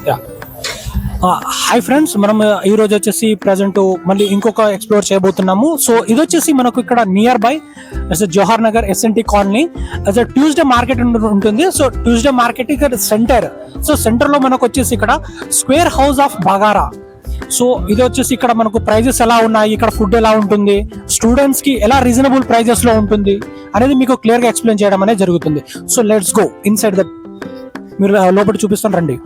Yeah hi friends, మనం ఈ రోజు వచ్చేసి ప్రజెంట్ మళ్ళీ ఇంకొక ఎక్స్ప్లోర్ చేయబోతున్నాము. సో ఇది వచ్చేసి మనకు ఇక్కడ nearby Jawahar Nagar SNT colony Tuesday market ఉంటుంది. సో ట్యూస్డే మార్కెట్ ఇక్కడ సెంటర్. సో సెంటర్ లో మనకు వచ్చేసి ఇక్కడ square house of Bagara. So ఇది వచ్చేసి ఇక్కడ మనకు ప్రైజెస్ ఎలా ఉన్నాయి, ఇక్కడ ఫుడ్ ఎలా ఉంటుంది, స్టూడెంట్స్ కి ఎలా రీజనబుల్ ప్రైజెస్ లో ఉంటుంది అనేది మీకు క్లియర్ గా ఎక్స్ప్లెయిన్ చేయడం అనేది జరుగుతుంది. So let's go inside the, మీరు లోపల చూపిస్తాను రండి.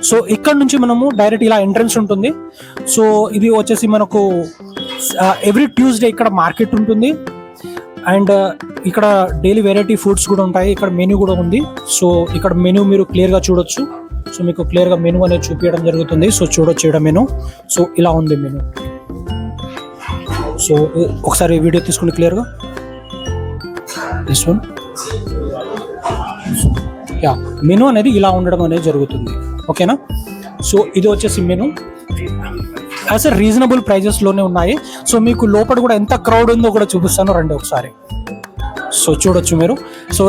సో ఇక్కడ నుంచి మనము డైరెక్ట్ ఇలా ఎంట్రన్స్ ఉంటుంది. సో ఇది వచ్చేసి మనకు ఎవ్రీ ట్యూస్డే ఇక్కడ మార్కెట్ ఉంటుంది అండ్ ఇక్కడ డైలీ వెరైటీ ఫుడ్స్ కూడా ఉంటాయి. ఇక్కడ మెనూ కూడా ఉంది. సో ఇక్కడ మెనూ మీరు క్లియర్గా చూడొచ్చు. సో మీకు క్లియర్గా మెనూ అనేది చూపించడం జరుగుతుంది. సో చూడొచ్చు ఇక్కడ మెనూ. సో ఇలా ఉంది మెనూ. సో ఒకసారి వీడియో తీసుకుని క్లియర్గా దిస్ వన్. యా మెనూ అనేది ఇలా ఉండడం అనేది జరుగుతుంది. ఓకేనా. సో ఇది వచ్చేసి మెనూ యాజ్ ఎ రీజనబుల్ ప్రైజెస్లోనే ఉన్నాయి. సో మీకు లోపల కూడా ఎంత క్రౌడ్ ఉందో కూడా చూపిస్తాను రండి ఒకసారి. సో చూడొచ్చు మీరు. సో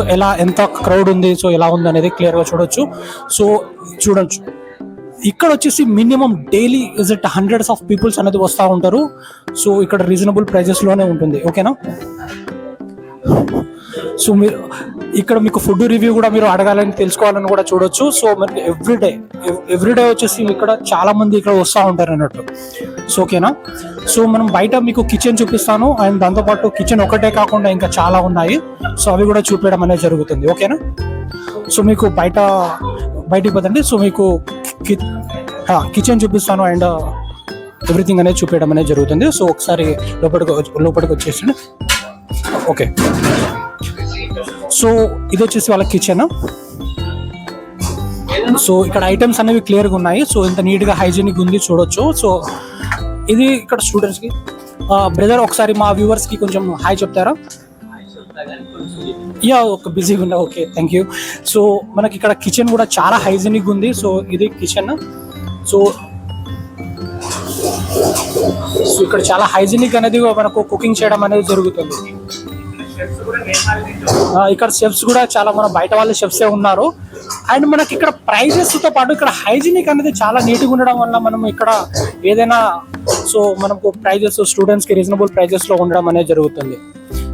ఎంత క్రౌడ్ ఉంది, సో ఎలా ఉంది అనేది క్లియర్గా చూడొచ్చు. సో చూడొచ్చు ఇక్కడ వచ్చేసి minimum daily is it hundreds of peoples అనేది వస్తూ ఉంటారు. సో ఇక్కడ రీజనబుల్ ప్రైజెస్లోనే ఉంటుంది. ఓకేనా. సో మీరు ఇక్కడ మీకు ఫుడ్ రివ్యూ కూడా మీరు అడగాలని తెలుసుకోవాలని కూడా చూడొచ్చు. సో మనకి ఎవ్రీడే వచ్చేసి ఇక్కడ చాలా మంది ఇక్కడ వస్తూ ఉంటారు అన్నట్టు. సో ఓకేనా. సో మనం బయట మీకు కిచెన్ చూపిస్తాను అండ్ దాంతోపాటు కిచెన్ ఒకటే కాకుండా ఇంకా చాలా ఉన్నాయి. సో అవి కూడా చూపించడం అనేది జరుగుతుంది. ఓకేనా. సో మీకు బయటికి పోతండి. సో మీకు కిచెన్ చూపిస్తాను అండ్ ఎవ్రీథింగ్ అనేది చూపించడం అనేది జరుగుతుంది. సో ఒకసారి లోపలికి వచ్చేసి ఓకే. సో ఇది వచ్చేసి వాళ్ళ కిచెన్. సో ఇక్కడ ఐటమ్స్ అనేవి క్లియర్గా ఉన్నాయి. సో ఇంత నీట్గా హైజీనిక్ ఉంది చూడొచ్చు. సో ఇది ఇక్కడ స్టూడెంట్స్కి. బ్రదర్ ఒకసారి మా వ్యూవర్స్కి కొంచెం హాయ్ చెప్తారా? యా ఓకే, బిజీగా ఉందా. Okay, thank you. సో మనకి ఇక్కడ కిచెన్ కూడా చాలా హైజీనిక్ ఉంది. సో ఇది కిచెన్. సో ఇక్కడ చాలా హైజీనిక్ అనేది మనకు కుకింగ్ చేయడం అనేది జరుగుతుంది. ఇక్కడ షెఫ్స్ కూడా చాలా మన బయట వాళ్ళ షెఫ్సే ఉన్నారు. అండ్ మనకి ఇక్కడ ప్రైజెస్ తో పాటు ఇక్కడ హైజీనిక్ అనేది చాలా నీట్గా ఉండడం వల్ల మనం ఇక్కడ ఏదైనా సో మనకు ప్రైజెస్ స్టూడెంట్స్ కి రీజనబుల్ ప్రైజెస్ లో ఉండడం అనేది జరుగుతుంది.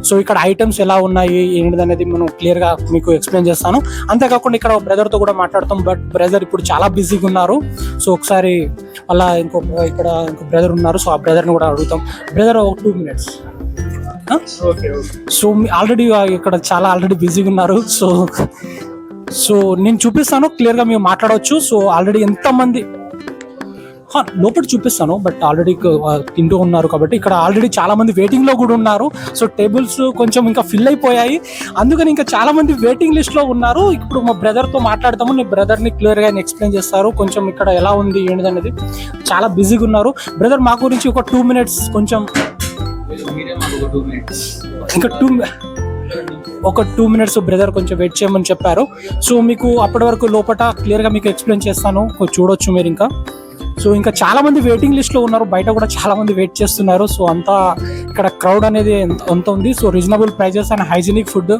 సో ఇక్కడ ఐటమ్స్ ఎలా ఉన్నాయి ఏంటిది అనేది మనం క్లియర్ గా మీకు ఎక్స్ప్లెయిన్ చేస్తాను. అంతేకాకుండా ఇక్కడ బ్రదర్ తో కూడా మాట్లాడతాం. బట్ బ్రదర్ ఇప్పుడు చాలా బిజీగా ఉన్నారు. సో ఒకసారి అలా ఇంకో బ్రదర్ ఉన్నారు. సో ఆ బ్రదర్ ని కూడా అడుగుతాం. Brother 2 minutes. సో ఆల్రెడీ ఇక్కడ చాలా బిజీగా ఉన్నారు. సో నేను చూపిస్తాను క్లియర్గా మీరు మాట్లాడవచ్చు. సో ఆల్రెడీ ఎంతమంది లోపల చూపిస్తాను. బట్ ఆల్రెడీ తింటూ ఉన్నారు కాబట్టి ఇక్కడ ఆల్రెడీ చాలా మంది వెయిటింగ్ లో కూడా ఉన్నారు. సో టేబుల్స్ కొంచెం ఇంకా ఫిల్ అయిపోయాయి. అందుకని ఇంకా చాలా మంది వెయిటింగ్ లిస్ట్ లో ఉన్నారు. ఇప్పుడు మా బ్రదర్ తో మాట్లాడతాము. నీ బ్రదర్ ని క్లియర్ గా ఎక్స్ప్లెయిన్ చేస్తారు కొంచెం ఇక్కడ ఎలా ఉంది ఏంటిది అనేది. చాలా బిజీగా ఉన్నారు. బ్రదర్ మా గురించి ఒక 2 minutes కొంచెం ఇంకా 2 minutes బ్రదర్ కొంచెం వెయిట్ చేయమని చెప్పారు. సో మీకు అప్పటి వరకు లోపల క్లియర్గా మీకు ఎక్స్ప్లెయిన్ చేస్తాను. చూడొచ్చు మీరు ఇంకా. సో ఇంకా చాలా మంది వెయిటింగ్ లిస్ట్ లో ఉన్నారు. బయట కూడా చాలా మంది వెయిట్ చేస్తున్నారు. సో అంతా ఇక్కడ క్రౌడ్ అనేది ఎంత ఉంది. So reasonable prices and hygienic food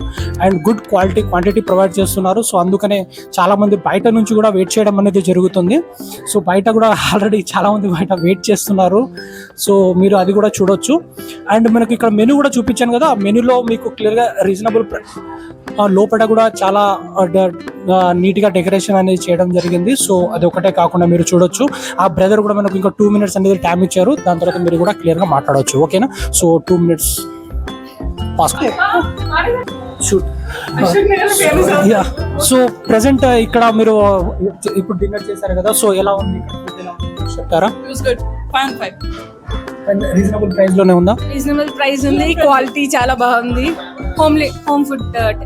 and good quantity provide చేస్తున్నారు. సో అందుకనే చాలా మంది బయట నుంచి కూడా వెయిట్ చేయడం అనేది జరుగుతుంది. సో బయట కూడా ఆల్రెడీ చాలా మంది బయట వెయిట్ చేస్తున్నారు. సో మీరు అది కూడా చూడొచ్చు. అండ్ మనకి ఇక్కడ మెనూ కూడా చూపించాను కదా. మెనూలో మీకు క్లియర్గా రీజనబుల్ లోపల కూడా చాలా నీట్గా డెకరేషన్ అనేది చేయడం జరిగింది. సో అది ఒకటే కాకుండా మీరు చూడొచ్చు. ఆ బ్రదర్ కూడా మనకు ఇంకా 2 minutes అనేది టైం ఇచ్చారు. దాని తర్వాత మీరు కూడా క్లియర్గా మాట్లాడవచ్చు. ఓకేనా. So 2 minutes pass. So present ఇక్కడ మీరు ఇప్పుడు డిన్నర్ చేశారు కదా. సో ఎలా ఉంది చెప్తారా? రీజనబుల్ ప్రైస్ లోనే ఉందా? రీజనబుల్ ప్రైస్ ఉంది. క్వాలిటీ చాలా బాగుంది. హోమ్ ఫుడ్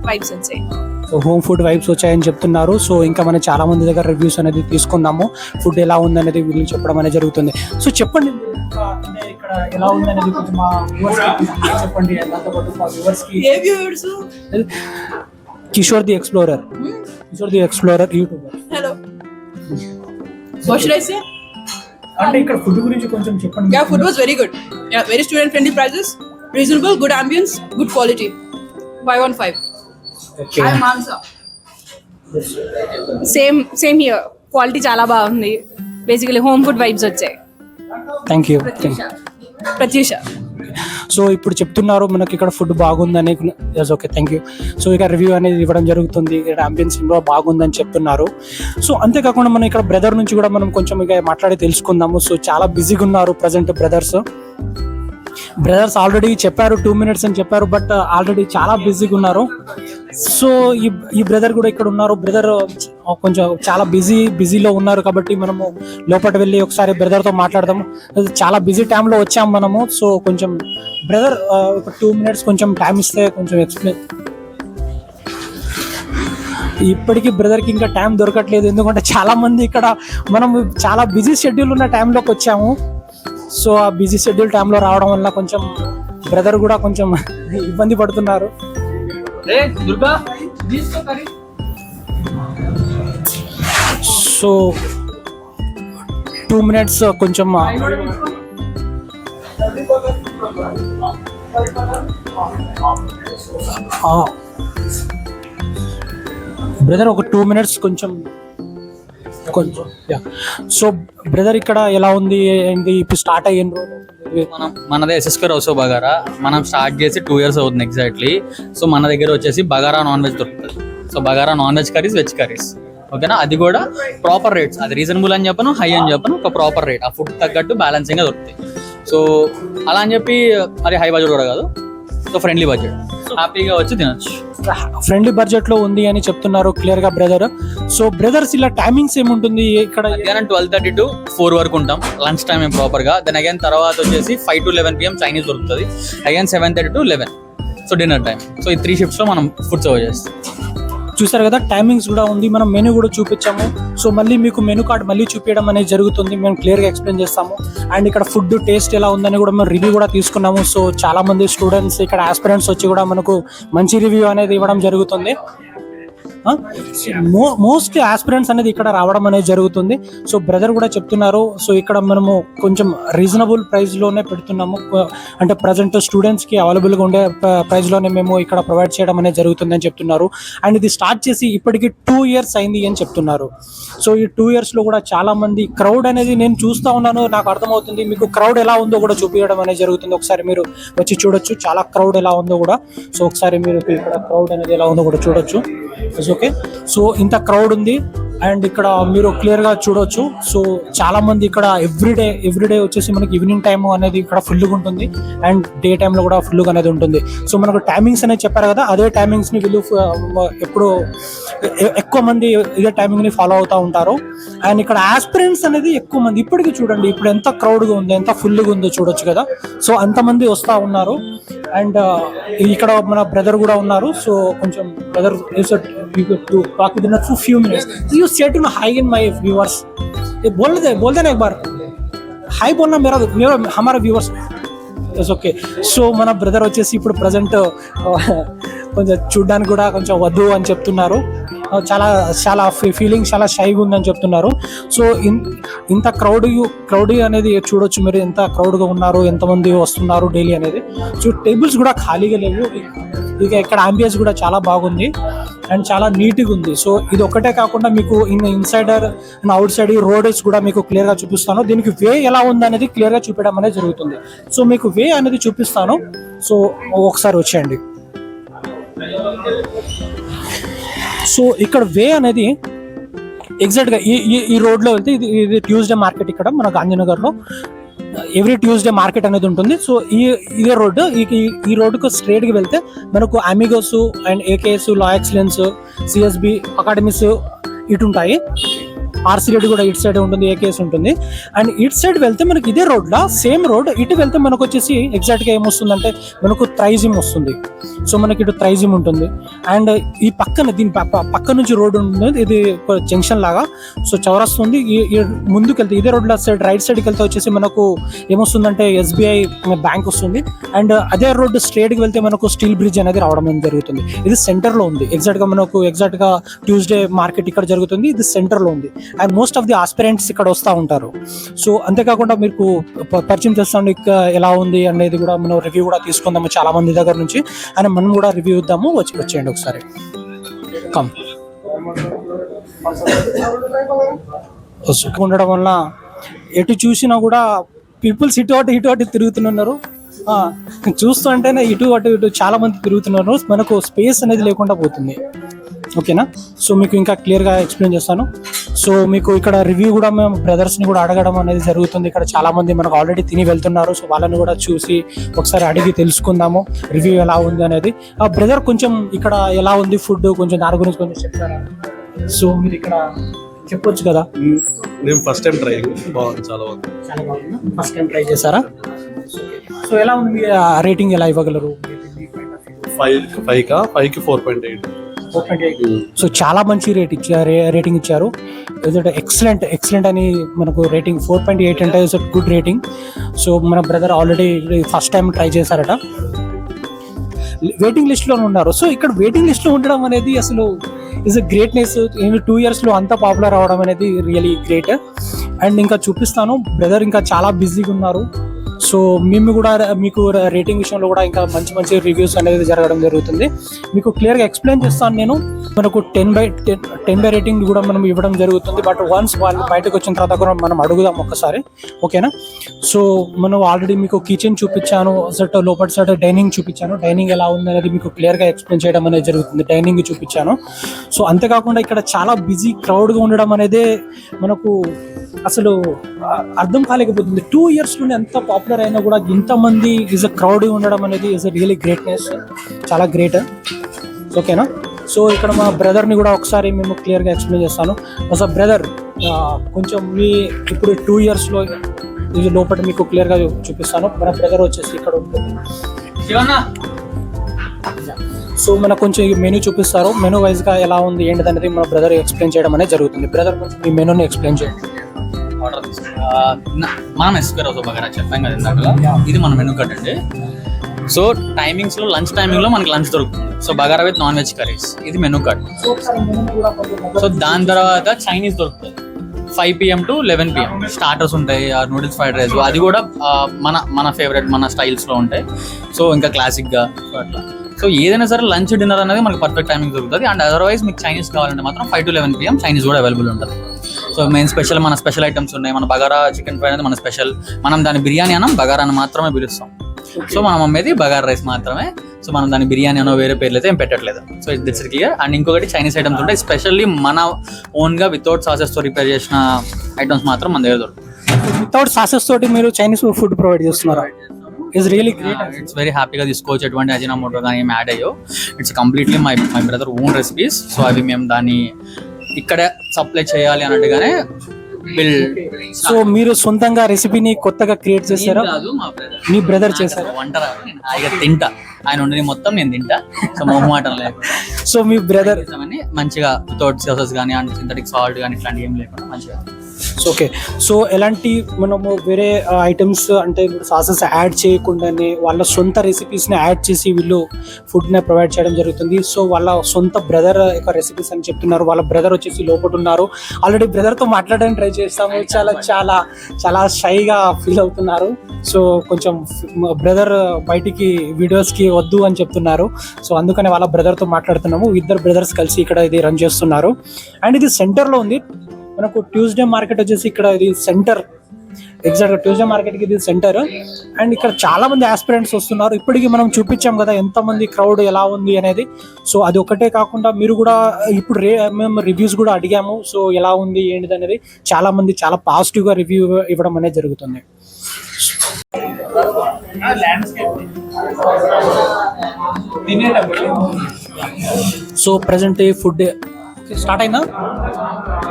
వైబ్స్ వచ్చాయి. సో హోమ్ ఫుడ్ వైబ్స్ వచ్చాయని చెప్తున్నారు. సో ఇంకా మనం చాలా మంది దగ్గర రివ్యూస్ అనేది తీసుకున్నాము. ఫుడ్ ఎలా ఉంది అనేది వీళ్ళు చెప్పడం అనేది జరుగుతుంది. సో చెప్పండి ఇక్కడ ఎలా ఉంది అనేది కొంచెం మా వ్యూవర్స్ చెప్పండి. Kishore the explorer YouTuber. Hello, what should I say? అంటే ఇక్కడ ఫుడ్ గురించి కొంచెం చెప్పండి. Yeah, food was very good. Yeah, very student friendly prices, reasonable, good ambience, good quality. 5 on 5. Okay. I'm Mansa. Same here. Quality చాలా బాగుంది. Basically home food vibes వచ్చాయి. Thank you. Pratyusha. So ఇప్పుడు చెప్తున్నారు మనకి ఇక్కడ ఫుడ్ బాగుందని. Okay, thank you. సో ఇక review అనేది ఇవ్వడం జరుగుతుంది. ఇక్కడ అంబియన్స్ కూడా బాగుందని చెప్తున్నారు. సో అంతేకాకుండా మనం ఇక్కడ బ్రదర్ నుంచి కూడా మనం కొంచెం ఇక మాట్లాడి తెలుసుకుందాము. సో చాలా బిజీగా ఉన్నారు ప్రజెంట్ బ్రదర్స్ ఆల్రెడీ చెప్పారు 2 minutes అని చెప్పారు, బట్ ఆల్రెడీ చాలా బిజీగా ఉన్నారు. సో ఈ బ్రదర్ కూడా ఇక్కడ ఉన్నారు. బ్రదర్ కొంచెం చాలా బిజీలో ఉన్నారు కాబట్టి మనము లోపల వెళ్ళి ఒకసారి బ్రదర్తో మాట్లాడదాము. చాలా బిజీ టైంలో వచ్చాము మనము. సో కొంచెం బ్రదర్ ఒక 2 minutes కొంచెం టైం ఇస్తే కొంచెం ఎక్స్ప్లెయిన్. ఇప్పటికీ బ్రదర్కి ఇంకా టైం దొరకట్లేదు, ఎందుకంటే చాలా మంది ఇక్కడ మనం చాలా బిజీ షెడ్యూల్ ఉన్న టైంలోకి వచ్చాము. సో ఆ బిజీ షెడ్యూల్ టైంలో రావడం వల్ల కొంచెం బ్రదర్ కూడా కొంచెం ఇబ్బంది పడుతున్నారు. సో 2 minutes కొంచెం బ్రదర్ ఒక 2 minutes కొంచెం. సో బ్రదర్ ఇక్కడ ఎలా ఉంది ఏంటి ఇప్పుడు స్టార్ట్ అయ్యింది? మనదే ఎస్ఎస్కే రౌసో బగారా మనం స్టార్ట్ చేసి 2 years అవుతుంది ఎగ్జాక్ట్లీ. సో మన దగ్గర వచ్చేసి బగారా నాన్ వెజ్ దొరుకుతుంది. So bagara non veg curries, veg curries, ఓకేనా. అది కూడా ప్రాపర్ రేట్స్, అది రీజనబుల్ అని చెప్పను, హై అని చెప్పను, ఒక ప్రాపర్ రేట్, ఆ ఫుడ్ తగ్గట్టు బ్యాలెన్సింగ్గా దొరుకుతాయి. సో అలా అని చెప్పి అది హై బడ్జెట్ కూడా కాదు. సో ఫ్రెండ్లీ బడ్జెట్, హ్యాపీగా వచ్చి తినొచ్చు. ఫ్రెండ్లీ బడ్జెట్ లో ఉంది అని చెప్తున్నారు క్లియర్ గా బ్రదర్. సో బ్రదర్స్ ఇలా టైమింగ్స్ ఏముంటుంది ఇక్కడ? మధ్యాహ్నం 12:30 to 4 వరకు ఉంటాం, లంచ్ టైం ఏం ప్రాపర్ గా. దెన్ అగైన్ తర్వాత వచ్చేసి 5 to 11 PM చైనీస్ దొరుకుతుంది. Again 7:30 to 11 so dinner time. So ఈ 3 shifts లో మనం ఫుడ్ సర్వ్ చేస్తాం. చూసారు కదా, టైమింగ్స్ కూడా ఉంది. మనం మెనూ కూడా చూపించాము. సో మళ్ళీ మీకు మెనూ కార్డ్ మళ్ళీ చూపించడం అనేది జరుగుతుంది. మేము క్లియర్గా ఎక్స్ప్లెయిన్ చేస్తాము. అండ్ ఇక్కడ ఫుడ్ టేస్ట్ ఎలా ఉందని కూడా మేము రివ్యూ కూడా తీసుకున్నాము. సో చాలా మంది స్టూడెంట్స్ ఇక్కడ ఆస్పిరెంట్స్ వచ్చి కూడా మనకు మంచి రివ్యూ అనేది ఇవ్వడం జరుగుతుంది. మోస్ట్ ఆస్పిరెంట్స్ అనేది ఇక్కడ రావడం అనేది జరుగుతుంది. సో బ్రదర్ కూడా చెప్తున్నారు. సో ఇక్కడ మనము కొంచెం రీజనబుల్ ప్రైస్లోనే పెడుతున్నాము. అంటే ప్రజెంట్ స్టూడెంట్స్కి అవైలబుల్గా ఉండే ప్రైస్లోనే మేము ఇక్కడ ప్రొవైడ్ చేయడం అనేది జరుగుతుంది అని చెప్తున్నారు. అండ్ ఇది స్టార్ట్ చేసి ఇప్పటికి 2 years అయింది అని చెప్తున్నారు. సో ఈ 2 yearsలో కూడా చాలా మంది క్రౌడ్ అనేది నేను చూస్తూ ఉన్నాను, నాకు అర్థమవుతుంది. మీకు క్రౌడ్ ఎలా ఉందో కూడా చూపించడం అనేది జరుగుతుంది. ఒకసారి మీరు వచ్చి చూడొచ్చు చాలా క్రౌడ్ ఎలా ఉందో కూడా. సో ఒకసారి మీరు ఇక్కడ క్రౌడ్ అనేది ఎలా ఉందో కూడా చూడొచ్చు. ఓకే, సో ఇంత క్రౌడ్ ఉంది. అండ్ ఇక్కడ మీరు క్లియర్గా చూడొచ్చు. సో చాలా మంది ఇక్కడ ఎవ్రీడే వచ్చేసి మనకి ఈవినింగ్ టైమ్ అనేది ఇక్కడ ఫుల్గా ఉంటుంది. అండ్ డే టైంలో కూడా ఫుల్గా అనేది ఉంటుంది. సో మనకు టైమింగ్స్ అనేది చెప్పారు కదా, అదే టైమింగ్స్ని వీళ్ళు ఎప్పుడు ఎక్కువ మంది ఇదే టైమింగ్ని ఫాలో అవుతూ ఉంటారు. అండ్ ఇక్కడ ఆస్పిరెంట్స్ అనేది ఎక్కువ మంది ఇప్పటికీ చూడండి, ఇప్పుడు ఎంత క్రౌడ్గా ఉంది, ఎంత ఫుల్గా ఉందో చూడొచ్చు కదా. సో అంతమంది వస్తూ ఉన్నారు. అండ్ ఇక్కడ మన బ్రదర్ కూడా ఉన్నారు. సో కొంచెం brother to talk within a few minutes. You say to hi in my viewers. ये बोल दे ना एक बार हाई बोलना मेरा हमारा व्यूవర్స్. ఓకే, సో మన బ్రదర్ వచ్చేసి ఇప్పుడు ప్రజెంట్ కొంచెం చూడ్డానికి కూడా కొంచెం వద్దు అని చెప్తున్నారు. చాలా ఫీలింగ్ చాలా షైగా ఉందని చెప్తున్నారు. సో ఇంత క్రౌడ్ అనేది చూడొచ్చు మీరు, ఎంత క్రౌడ్గా ఉన్నారు, ఎంతమంది వస్తున్నారు డైలీ అనేది. సో టేబుల్స్ కూడా ఖాళీగా లేవు. ఇక ఇక్కడ అంబియన్స్ కూడా చాలా బాగుంది అండ్ చాలా నీట్గా ఉంది. సో ఇది ఒకటే కాకుండా మీకు ఇన్సైడర్ అండ్ అవుట్ సైడ్ ఈ రోడ్స్ కూడా మీకు క్లియర్గా చూపిస్తాను. దీనికి వే ఎలా ఉంది అనేది క్లియర్గా చూపించడం అనేది జరుగుతుంది. సో మీకు వే అనేది చూపిస్తాను. సో ఒకసారి వచ్చేయండి. సో ఇక్కడ వే అనేది ఎగ్జాక్ట్గా ఈ రోడ్లో వెళ్తే ఇది ట్యూస్డే మార్కెట్ ఇక్కడ మన గాంధీనగర్లో ఎవ్రీ ట్యూస్డే మార్కెట్ అనేది ఉంటుంది. సో ఇదే రోడ్డు, ఈ రోడ్డుకు స్ట్రేట్గా వెళ్తే మనకు Amigos and AKS, law excellence, CSB academies ఇటు ఉంటాయి. ఆర్సీరెడ్డి కూడా ఇటు సైడ్ ఉంటుంది, ఏకేఎస్ ఉంటుంది. అండ్ ఇటు సైడ్ వెళ్తే మనకి ఇదే రోడ్లో సేమ్ రోడ్ ఇటు వెళ్తే మనకు వచ్చేసి ఎగ్జాక్ట్గా ఏమొస్తుందంటే మనకు త్రైజిమ్ వస్తుంది. సో మనకి ఇటు త్రైజిమ్ ఉంటుంది. అండ్ ఈ పక్కన దీని పక్క నుంచి రోడ్డు ఉంటుంది, ఇది జంక్షన్ లాగా. సో చౌరస్తుంది. ఈ ముందుకు వెళ్తే ఇదే రోడ్లో సైడ్ రైట్ సైడ్కి వెళ్తే వచ్చేసి మనకు ఏమొస్తుందంటే ఎస్బీఐ బ్యాంక్ వస్తుంది. అండ్ అదే రోడ్డు స్ట్రేట్కి వెళ్తే మనకు స్టీల్ బ్రిడ్జ్ అనేది రావడం జరుగుతుంది. ఇది సెంటర్లో ఉంది. ఎగ్జాక్ట్గా ట్యూస్డే మార్కెట్ ఇక్కడ జరుగుతుంది. ఇది సెంటర్లో ఉంది. And most of the aspirants ఇక్కడ వస్తూ ఉంటారు. సో అంతేకాకుండా మీకు పరిచయం చేస్తాను ఎలా ఉంది అనేది కూడా మనం రివ్యూ కూడా తీసుకుందాము చాలా మంది దగ్గర నుంచి. అండ్ మనం కూడా రివ్యూ ఇద్దాము. వచ్చేయండి ఒకసారి. కమ్ ఉండడం వల్ల ఎటు చూసినా కూడా పీపుల్స్ ఇటు అటు తిరుగుతున్నారు. చూస్తుంటేనే ఇటు అటు చాలా మంది తిరుగుతున్నారు. మనకు స్పేస్ అనేది లేకుండా పోతుంది. ఓకేనా, సో మీకు ఇంకా క్లియర్గా ఎక్స్ప్లెయిన్ చేస్తాను. సో మీకు ఇక్కడ రివ్యూ కూడా మేము బ్రదర్స్ని కూడా అడగడం అనేది జరుగుతుంది. ఇక్కడ చాలా మంది మనకు ఆల్రెడీ తిని వెళ్తున్నారు. సో వాళ్ళని కూడా చూసి ఒకసారి అడిగి తెలుసుకుందాము రివ్యూ ఎలా ఉంది అనేది. బ్రదర్ కొంచెం ఇక్కడ ఎలా ఉంది ఫుడ్, కొంచెం దాని గురించి కొంచెం చెప్తారా? సో మీరు ఇక్కడ చెప్పొచ్చు కదా. నేను ఫస్ట్ టైం ట్రై బాగుంది, చాలా బాగుంది. చాలా బాగుంది, ఫస్ట్ టైం ట్రై చేశారా? సో ఎలా ఉంది, మీ రేటింగ్ ఎలా ఇవ్వగలరు? 5కి 4.8. సో చాలా మంచి రేటింగ్ ఇచ్చారు. ఎక్సలెంట్ అని మనకు రేటింగ్ 4.8 అంటే ఇట్స్ గుడ్ రేటింగ్. సో మన brother already first time try చేశారట, వెయిటింగ్ లిస్ట్లో ఉన్నారు. సో ఇక్కడ వెయిటింగ్ లిస్ట్లో ఉండడం అనేది అసలు ఇస్ అ గ్రేట్నెస్. 2 yearsలో అంత పాపులర్ అవ్వడం అనేది రియలీ గ్రేట్. అండ్ ఇంకా చూపిస్తాను, బ్రదర్ ఇంకా చాలా బిజీగా ఉన్నారు. సో మేము కూడా మీకు రేటింగ్ విషయంలో కూడా ఇంకా మంచి రివ్యూస్ అనేది జరగడం జరుగుతుంది. మీకు క్లియర్గా ఎక్స్ప్లెయిన్ చేస్తాను నేను. మనకు 10 by రేటింగ్ కూడా మనం ఇవ్వడం జరుగుతుంది. బట్ వన్స్ వాళ్ళు బయటకు వచ్చిన తర్వాత కూడా మనం అడుగుదాం ఒక్కసారి, ఓకేనా? సో మనం ఆల్రెడీ మీకు కిచెన్ చూపించాను, లోపల సైడ్ డైనింగ్ చూపించాను. డైనింగ్ ఎలా ఉంది అనేది మీకు క్లియర్గా ఎక్స్ప్లెయిన్ చేయడం అనేది జరుగుతుంది. డైనింగ్ చూపించాను. సో అంతేకాకుండా ఇక్కడ చాలా బిజీ క్రౌడ్గా ఉండడం అనేది మనకు అసలు అర్థం కాలేకపోతుంది. 2 yearsలోనే ఎంత పాపులర్ అయినా కూడా ఇంతమంది ఈజ్ అ క్రౌడ్ ఉండడం అనేది ఈజ్ అ రియలీ గ్రేట్నెస్, చాలా గ్రేట్. ఓకేనా, సో ఇక్కడ మా బ్రదర్ని కూడా ఒకసారి మేము క్లియర్గా ఎక్స్ప్లెయిన్ చేస్తాను. అసలు బ్రదర్ కొంచెం మీ ఇప్పుడు 2 yearsలో ఇది లోపల మీకు క్లియర్గా చూపిస్తాను. మన బ్రదర్ వచ్చేసి ఇక్కడ ఉంటుంది. సో మనకు కొంచెం ఈ మెనూ చూపిస్తారు. మెనూ వైజ్గా ఎలా ఉంది ఏంటిది అనేది మన బ్రదర్ ఎక్స్ప్లెయిన్ చేయడం అనేది జరుగుతుంది. బ్రదర్ కొంచెం ఈ మెనూని ఎక్స్ప్లెయిన్ చేయండి. ఆర్డర్ మనం ఎస్క్వేర్ హౌస్ బగారా చెప్పాం కదా ఇందాక, ఇది మన మెనూ కార్డ్ అండి. సో టైమింగ్స్లో లంచ్ టైమింగ్లో మనకి లంచ్ దొరుకుతుంది. So bagara with non-veg curries, ఇది మెనూ కార్డ్. సో దాని తర్వాత చైనీస్ దొరుకుతుంది 5 PM to 11 PM. స్టార్టర్స్ ఉంటాయి, నూడిల్స్, ఫ్రైడ్ రైస్, అది కూడా మన ఫేవరెట్ మన స్టైల్స్లో ఉంటాయి. సో ఇంకా క్లాసిక్గా అట్లా. సో ఏదైనా సరే లంచ్ డిన్నర్ అనేది మనకి పర్ఫెక్ట్ టైమింగ్ దొరుకుతుంది. అండ్ అదర్వైజ్ మీకు చైనీస్ కావాలంటే మాత్రం 5 to 11 PM చైనీస్ కూడా అవైలబుల్ ఉంటుంది. సో మెయిన్ స్పెషల్ మన స్పెషల్ ఐటమ్స్ ఉన్నాయి. మన బగారా చికెన్ ఫ్రై అనేది మన స్పెషల్. మనం దాని బిర్యానీ అనం బగారా అని మాత్రమే పిలుస్తాం. సో మనం అమ్మేది బగారా రైస్ మాత్రమే. సో మనం దాని బిర్యానీ అనో వేరే పేర్లు అయితే ఏం పెట్టట్లేదు. So it's clear. అండ్ ఇంకొకటి చైనీస్ ఐటమ్స్ ఉంటాయి, స్పెషల్లీ మన ఓన్గా వితౌట్ సాసెస్తో ప్రిపేర్ చేసిన ఐటమ్స్ మాత్రం మన దగ్గర దొరుకుతాయి. వితౌట్ సాసెస్ తోటి మీరు చైనీస్ ఫుడ్ ప్రొవైడ్ చేస్తున్నారా? It's really great. It's very హ్యాపీగా తీసుకోవచ్చు. ఎటువంటి అజినోమోటో కానీ ఏం యాడ్ అయ్యో, it's completely my brother own recipes. So అవి మేము దాన్ని ఇక్కడే సప్లై చేయాలి అన్నట్టుగానే సో మీరు సొంతంగా రెసిపీని కొత్తగా క్రియేట్ చేశారా? మీ బ్రదర్ చేశారు? వంటరా హాయిగా తింటా, ఆయన ఉండని మొత్తం నేను తింటా. సో మొహమాటం లేకుండా. సో మీ బ్రదర్ మంచిగా వితౌట్ సాసెస్ కానీ అండ్ సింథటిక్ సాల్ట్ కానీ ఇట్లాంటి ఏం లేకుండా మంచిగా. ఓకే, సో ఎలాంటి మనము వేరే ఐటమ్స్ అంటే సాసెస్ యాడ్ చేయకుండానే వాళ్ళ సొంత రెసిపీస్ని యాడ్ చేసి వీళ్ళు ఫుడ్ని ప్రొవైడ్ చేయడం జరుగుతుంది. సో వాళ్ళ సొంత బ్రదర్ యొక్క రెసిపీస్ అని చెప్తున్నారు. వాళ్ళ బ్రదర్ వచ్చేసి లోపల ఉన్నారు. ఆల్రెడీ బ్రదర్తో మాట్లాడడానికి ట్రై చేస్తాము. చాలా చాలా చాలా షైగా ఫీల్ అవుతున్నారు. సో కొంచెం బ్రదర్ బయటికి వీడియోస్కి వద్దు అని చెప్తున్నారు. సో అందుకని వాళ్ళ బ్రదర్తో మాట్లాడుతున్నాము. ఇద్దరు బ్రదర్స్ కలిసి ఇక్కడ ఇది రన్ చేస్తున్నారు. అండ్ ఇది సెంటర్లో ఉంది. మనకు ట్యూస్డే మార్కెట్ వచ్చేసి ఇక్కడ ఇది సెంటర్, ఎగ్జాక్ట్గా ట్యూస్డే మార్కెట్కి ఇది సెంటర్. అండ్ ఇక్కడ చాలా మంది ఆస్పిరెంట్స్ వస్తున్నారు. ఇప్పటికీ మనం చూపించాం కదా ఎంతమంది క్రౌడ్ ఎలా ఉంది అనేది. సో అది ఒకటే కాకుండా మీరు కూడా ఇప్పుడు మేము రివ్యూస్ కూడా అడిగాము. సో ఎలా ఉంది ఏంటిది అనేది చాలా మంది చాలా పాజిటివ్గా రివ్యూ ఇవ్వడం అనేది జరుగుతుంది. సో ప్రజెంట్ ఫుడ్ స్టార్ట్ అయిందా?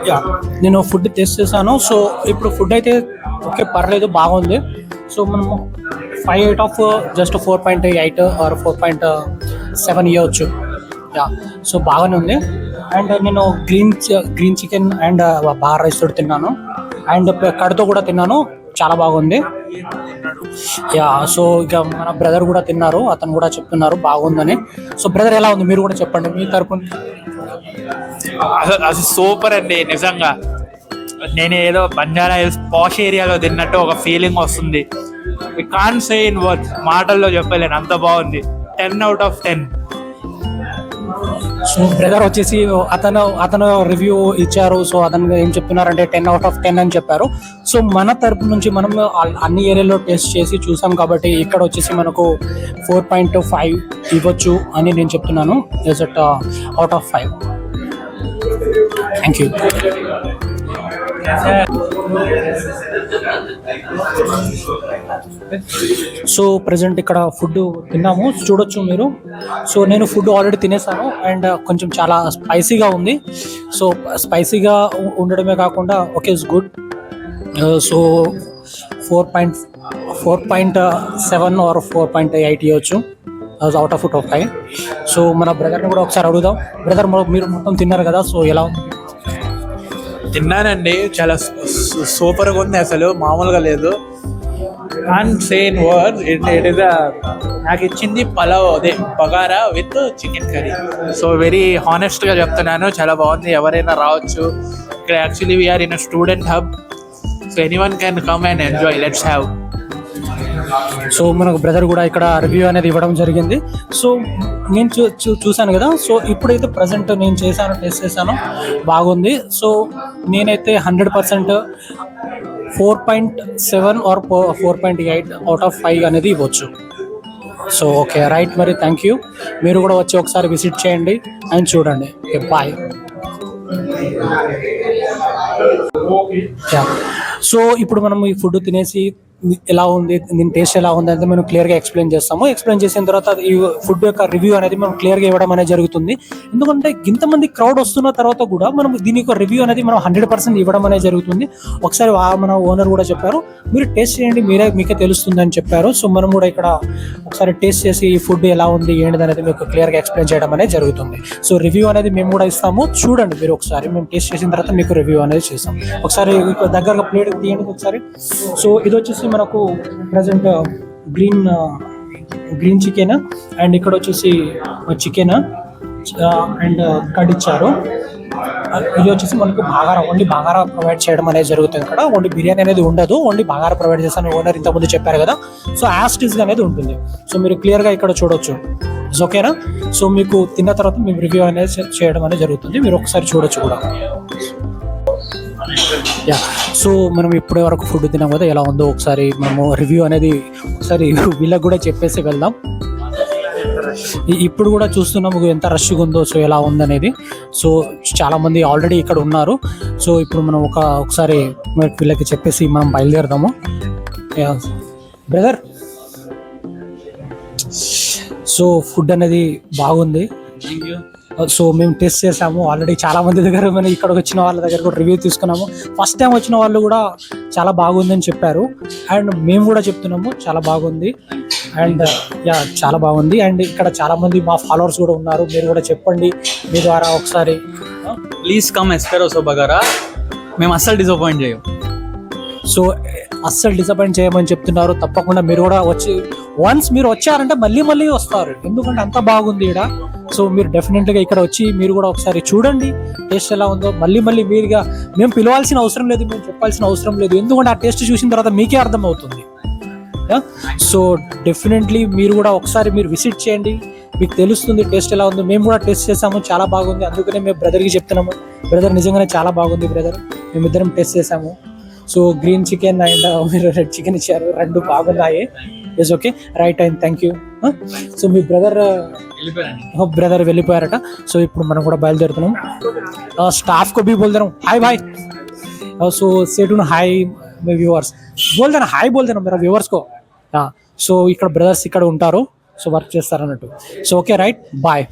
యా, నేను ఫుడ్ టేస్ట్ చేశాను. సో ఇప్పుడు ఫుడ్ అయితే ఓకే, పర్లేదు, బాగుంది. సో మనము 5 out of just 4.8 or 4.7 ఇవ్వచ్చు. యా, సో బాగానే ఉంది. అండ్ నేను గ్రీన్ చికెన్ అండ్ బాగా రైస్ తోటి తిన్నాను. అండ్ కడుతో కూడా తిన్నాను, చాలా బాగుంది. యా, సో ఇక మన బ్రదర్ కూడా తిన్నారు, అతను కూడా చెప్తున్నారు బాగుందని. సో బ్రదర్ ఎలా ఉంది, మీరు కూడా చెప్పండి మీ తరపున. అసలు సూపర్ అండి, నిజంగా. నేను ఏదో బంజారా హిల్స్ పాష్ ఏరియాలో తిన్నట్టు ఒక ఫీలింగ్ వస్తుంది. We can't say in words, మాటల్లో చెప్పలేను, అంత బాగుంది. 10 out of 10. సో బ్రదర్ వచ్చేసి అతను రివ్యూ ఇచ్చారు. సో అతను ఏం చెప్తున్నారంటే 10/10 అని చెప్పారు. సో మన తరపు నుంచి మనం అన్ని ఏరియాలో టెస్ట్ చేసి చూసాం కాబట్టి ఇక్కడ వచ్చేసి మనకు 4.5 ఇవ్వచ్చు అని నేను చెప్తున్నాను. Is it out of 5. Thank you. So present ఇక్కడ ఫుడ్ తిన్నాము, చూడొచ్చు మీరు. సో నేను ఫుడ్ ఆల్రెడీ తినేసాను అండ్ కొంచెం చాలా స్పైసీగా ఉంది. సో స్పైసీగా ఉండడమే కాకుండా okay is good. So 4.7 or 4.8 ఇవ్వచ్చు అవుట్ ఆఫ్ 5. సో మన బ్రదర్ని కూడా ఒకసారి అడుగుదాం. బ్రదర్ మీరు మొత్తం తిన్నారు కదా, సో ఎలా ఉంది? తిన్నానండి, చాలా సూపర్గా ఉంది, అసలు మామూలుగా లేదు. And same word it is నాకు ఇచ్చింది పలావ్, అదే bagara with chicken curry. So very హానెస్ట్గా చెప్తున్నాను, చాలా బాగుంది. ఎవరైనా రావచ్చు ఇక్కడ. Actually we're in a student hub, so anyone can come and enjoy. Let's have. So మనకు బ్రదర్ కూడా ఇక్కడ రివ్యూ అనేది ఇవ్వడం జరిగింది. సో నేను చూశాను కదా. సో ఇప్పుడైతే ప్రజెంట్ నేను టెస్ట్ చేశాను, బాగుంది. సో నేనైతే 100% 4.7 ఆర్ 4.8 అవుట్ ఆఫ్ 5 అనేది ఇవ్వచ్చు. సో ఓకే రైట్, మరి థ్యాంక్ యూ. మీరు కూడా వచ్చి ఒకసారి విజిట్ చేయండి అండ్ చూడండి. Okay bye. సో ఇప్పుడు మనం ఈ ఫుడ్ తినేసి ఎలా ఉంది, దీని టేస్ట్ ఎలా ఉంది అంటే మనం క్లియర్గా ఎక్స్ప్లెయిన్ చేస్తాము. ఎక్స్ప్లెయిన్ చేసిన తర్వాత ఈ ఫుడ్ యొక్క రివ్యూ అనేది మనం క్లియర్గా ఇవ్వడం అనేది జరుగుతుంది. ఎందుకంటే ఇంతమంది క్రౌడ్ వస్తున్న తర్వాత కూడా మనం దీని యొక్క రివ్యూ అనేది మనం 100% ఇవ్వడం అనేది జరుగుతుంది. ఒకసారి మన ఓనర్ కూడా చెప్పారు, మీరు టేస్ట్ చేయండి, మీకే తెలుస్తుంది అని చెప్పారు. సో మనం కూడా ఇక్కడ ఒకసారి టేస్ట్ చేసి ఈ ఫుడ్ ఎలా ఉంది ఏంటిది అనేది మీకు క్లియర్గా ఎక్స్ప్లెయిన్ చేయడం అనేది జరుగుతుంది. సో రివ్యూ అనేది మేము కూడా ఇస్తాము, చూడండి మీరు ఒకసారి. మేము టేస్ట్ చేసిన తర్వాత మీకు రివ్యూ అనేది చేస్తాం. ఒకసారి దగ్గరగా ప్లేట్ తీయండి ఒకసారి. సో ఇది వచ్చేసి మనకు ప్రజెంట్ గ్రీన్ చికెన్ అండ్ ఇక్కడ వచ్చేసి చికెన్ అండ్ కర్డ్ ఇచ్చారు. ఇది వచ్చేసి మనకు ఓన్లీ బగారా ప్రొవైడ్ చేయడం అనేది జరుగుతుంది. ఇక్కడ ఓన్లీ బిర్యానీ అనేది ఉండదు, ఓన్లీ బగారా ప్రొవైడ్ చేస్తాను. ఓనర్ ఇంతకుముందు చెప్పారు కదా. సో యాస్టిస్గా అనేది ఉంటుంది. సో మీరు క్లియర్గా ఇక్కడ చూడొచ్చు. ఓకేనా? సో మీకు తిన్న తర్వాత మేము రివ్యూ అనేది చేయడం అనేది జరుగుతుంది. మీరు ఒకసారి చూడొచ్చు కూడా. యా, సో మనం ఇప్పటి వరకు ఫుడ్ తిన్నాం కదా, ఎలా ఉందో ఒకసారి మనము రివ్యూ అనేది ఒకసారి వీళ్ళకి కూడా చెప్పేసి వెళ్దాం. ఇప్పుడు కూడా చూస్తున్నాము ఎంత రష్గా ఉందో, సో ఎలా ఉందనేది. సో చాలామంది ఆల్రెడీ ఇక్కడ ఉన్నారు. సో ఇప్పుడు మనం ఒకసారి వీళ్ళకి చెప్పేసి మనం బయలుదేరదాము. బ్రదర్, సో ఫుడ్ అనేది బాగుంది. సో మేము టెస్ట్ చేసాము ఆల్రెడీ. చాలా మంది దగ్గర మనం ఇక్కడ వచ్చిన వాళ్ళ దగ్గర కూడా రివ్యూ తీసుకున్నాము. ఫస్ట్ టైం వచ్చిన వాళ్ళు కూడా చాలా బాగుందని చెప్పారు అండ్ మేము కూడా చెప్తున్నాము చాలా బాగుంది. అండ్ యా, చాలా బాగుంది. అండ్ ఇక్కడ చాలా మంది మా ఫాలోవర్స్ కూడా ఉన్నారు. మీరు కూడా చెప్పండి మీ ద్వారా ఒకసారి. ప్లీజ్ కమ్ ఎస్పెరోసో బగారా. మేము అస్సలు డిసప్పాయింట్ చేయం. సో అస్సలు డిసప్పాయింట్ చేయమని చెప్తున్నారు. తప్పకుండా మీరు కూడా వన్స్ మీరు వచ్చారంటే మళ్ళీ వస్తారు, ఎందుకంటే అంత బాగుంది ఇక్కడ. సో మీరు డెఫినెట్గా ఇక్కడ వచ్చి మీరు కూడా ఒకసారి చూడండి టేస్ట్ ఎలా ఉందో. మళ్ళీ మీరుగా మేము పిలవాల్సిన అవసరం లేదు, మేము చెప్పాల్సిన అవసరం లేదు, ఎందుకంటే ఆ టేస్ట్ చూసిన తర్వాత మీకే అర్థమవుతుంది. సో డెఫినెట్లీ మీరు కూడా ఒకసారి మీరు విజిట్ చేయండి, మీకు తెలుస్తుంది టేస్ట్ ఎలా ఉందో. మేము కూడా టేస్ట్ చేసాము, చాలా బాగుంది. అందుకనే మేము బ్రదర్కి చెప్తున్నాము, బ్రదర్ నిజంగానే చాలా బాగుంది బ్రదర్, మేమిద్దరం టేస్ట్ చేసాము. సో గ్రీన్ చికెన్ అండ్ మీరు రెడ్ చికెన్ ఇచ్చారు, రెండు బాగున్నాయి. Yes okay right and thank you. So మీ బ్రదర్ వెళ్ళిపోయారట. సో ఇప్పుడు మనం కూడా బయలుదేరుతున్నాం. స్టాఫ్ को भी बोल दे रहा हूँ हाय भाई. सो से टू हाय मेरे व्यूअर्स बोल देना, हाय बोल देना मेरा व्यूअर्स को. సో ఇక్కడ బ్రదర్స్ ఇక్కడ ఉంటారు, సో వర్క్ చేస్తారు అన్నట్టు. So okay right bye.